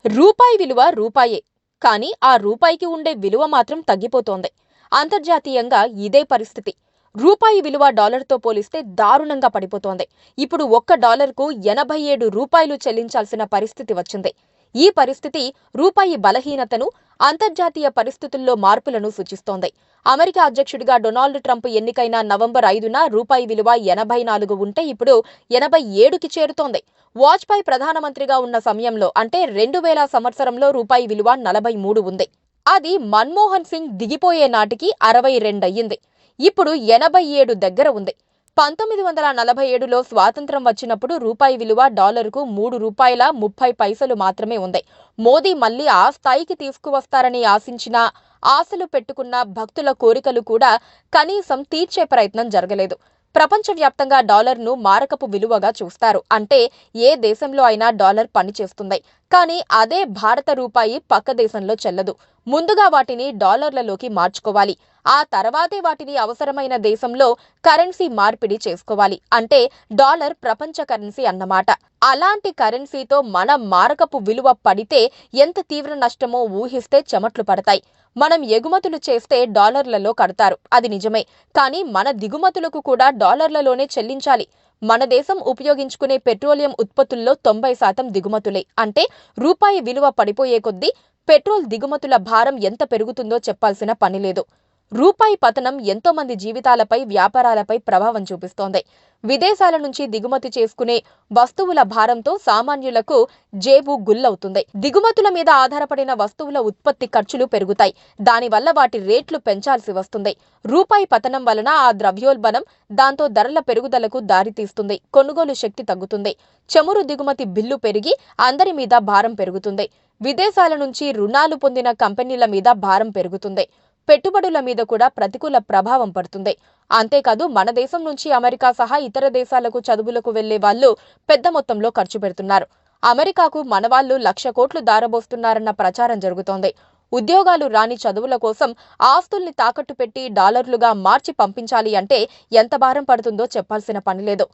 రూపాయి విలువ రూపాయే, కానీ ఆ రూపాయికి ఉండే విలువ మాత్రం తగ్గిపోతోంది. అంతర్జాతీయంగా ఇదే పరిస్థితి. రూపాయి విలువ డాలర్తో పోలిస్తే దారుణంగా పడిపోతోంది. ఇప్పుడు $1కు 87 రూపాయలు చెల్లించాల్సిన పరిస్థితి వచ్చింది. ఈ పరిస్థితి రూపాయి బలహీనతను, అంతర్జాతీయ పరిస్థితుల్లో మార్పులను సూచిస్తోంది. అమెరికా అధ్యక్షుడిగా డొనాల్డ్ ట్రంప్ ఎన్నికైన నవంబర్ 5న రూపాయి విలువ 84 ఉంటే ఇప్పుడు 87కి చేరుతోంది. వాజ్పేయి ప్రధానమంత్రిగా ఉన్న సమయంలో అంటే 2000 సంవత్సరంలో రూపాయి విలువ 43 ఉంది. అది మన్మోహన్ సింగ్ దిగిపోయే నాటికి 62 అయ్యింది. ఇప్పుడు 87 దగ్గర ఉంది. 1947లో స్వాతంత్ర్యం వచ్చినప్పుడు రూపాయి విలువ డాలరుకు $3.30 మాత్రమే ఉంది. మోదీ మళ్లీ ఆ స్థాయికి తీసుకువస్తారని ఆశించినా, ఆశలు పెట్టుకున్న భక్తుల కోరికలు కూడా కనీసం తీర్చే ప్రయత్నం జరగలేదు. ప్రపంచవ్యాప్తంగా డాలర్ను మారకపు విలువగా చూస్తారు. అంటే ఏ దేశంలో అయినా డాలర్ పనిచేస్తుంది. కానీ అదే భారత రూపాయి పక్క దేశంలో చెల్లదు. ముందుగా వాటిని డాలర్లలోకి మార్చుకోవాలి. ఆ తర్వాతే వాటిని అవసరమైన దేశంలో కరెన్సీ మార్పిడి చేసుకోవాలి. అంటే డాలర్ ప్రపంచ కరెన్సీ అన్నమాట. అలాంటి కరెన్సీతో మన మారకపు విలువ పడితే ఎంత తీవ్ర నష్టమో ఊహిస్తే చెమట్లు పడతాయి. మనం ఎగుమతులు చేస్తే డాలర్లలో కడతారు, అది నిజమే. కానీ మన దిగుమతులకు కూడా డాలర్లలోనే చెల్లించాలి. మన దేశం ఉపయోగించుకునే పెట్రోలియం ఉత్పత్తుల్లో 90% దిగుమతులే. అంటే రూపాయి విలువ పడిపోయే కొద్దీ పెట్రోల్ దిగుమతుల భారం ఎంత పెరుగుతుందో చెప్పాల్సిన పనిలేదు. రూపాయి పతనం ఎంతో మంది జీవితాలపై, వ్యాపారాలపై ప్రభావం చూపిస్తోంది. విదేశాల నుంచి దిగుమతి చేసుకునే వస్తువుల భారంతో సామాన్యులకు జేబు గుల్లవుతుంది. దిగుమతుల మీద ఆధారపడిన వస్తువుల ఉత్పత్తి ఖర్చులు పెరుగుతాయి. దానివల్ల వాటి రేట్లు పెంచాల్సి వస్తుంది. రూపాయి పతనం వలన ఆ ద్రవ్యోల్బణం, దాంతో ధరల పెరుగుదలకు దారితీస్తుంది. కొనుగోలు శక్తి తగ్గుతుంది. చమురు దిగుమతి బిల్లు పెరిగి అందరి మీద భారం పెరుగుతుంది. విదేశాల నుంచి రుణాలు పొందిన కంపెనీల మీద భారం పెరుగుతుంది. పెట్టుబడుల మీద కూడా ప్రతికూల ప్రభావం పడుతుంది. అంతేకాదు, మన దేశం నుంచి అమెరికా సహా ఇతర దేశాలకు చదువులకు వెళ్లే వాళ్లు పెద్ద మొత్తంలో ఖర్చు పెడుతున్నారు. అమెరికాకు మనవాళ్లు 1,00,000 కోట్లు దారబోస్తున్నారన్న ప్రచారం జరుగుతోంది. ఉద్యోగాలు రాని చదువుల కోసం ఆస్తుల్ని తాకట్టు పెట్టి డాలర్లుగా మార్చి పంపించాలి అంటే ఎంత భారం పడుతుందో చెప్పాల్సిన పనిలేదు.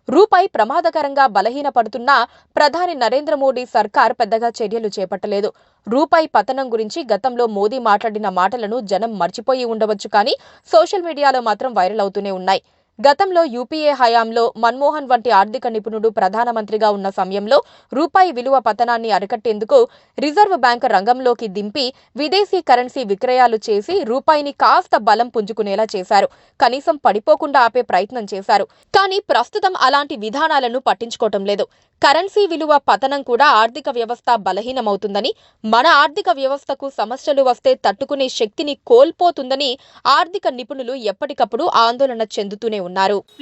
రూపాయి ప్రమాదకరంగా బలహీనపడుతున్నా ప్రధాని నరేంద్ర మోడీ సర్కార్ పెద్దగా చర్యలు చేపట్టలేదు. రూపాయి పతనం గురించి గతంలో మోదీ మాట్లాడిన మాటలను జనం మర్చిపోయి ఉండవచ్చు, కానీ సోషల్ మీడియాలో మాత్రం వైరల్ అవుతూనే ఉన్నాయి. గతంలో యూపీఏ హయాంలో మన్మోహన్ వంటి ఆర్థిక నిపుణుడు ప్రధానమంత్రిగా ఉన్న సమయంలో రూపాయి విలువ పతనాన్ని అరికట్టేందుకు రిజర్వ్ బ్యాంక్ రంగంలోకి దింపి విదేశీ కరెన్సీ విక్రయాలు చేసి రూపాయిని కాస్త బలం పుంజుకునేలా చేశారు. కనీసం పడిపోకుండా ఆపే ప్రయత్నం చేశారు. కానీ ప్రస్తుతం అలాంటి విధానాలను పట్టించుకోవటం లేదు. కరెన్సీ విలువ పతనం కూడా ఆర్థిక వ్యవస్థ బలహీనమవుతుందని, మన ఆర్థిక వ్యవస్థకు సమస్యలు వస్తే తట్టుకునే శక్తిని కోల్పోతుందని ఆర్థిక నిపుణులు ఎప్పటికప్పుడు ఆందోళన చెందుతూనే ఉన్నారు.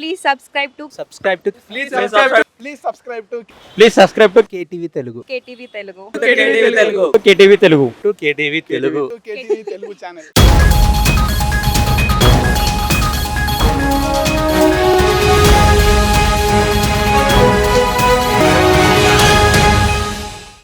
Please subscribe to KTV Telugu. KTV Telugu. KTV Telugu. KTV Telugu channel.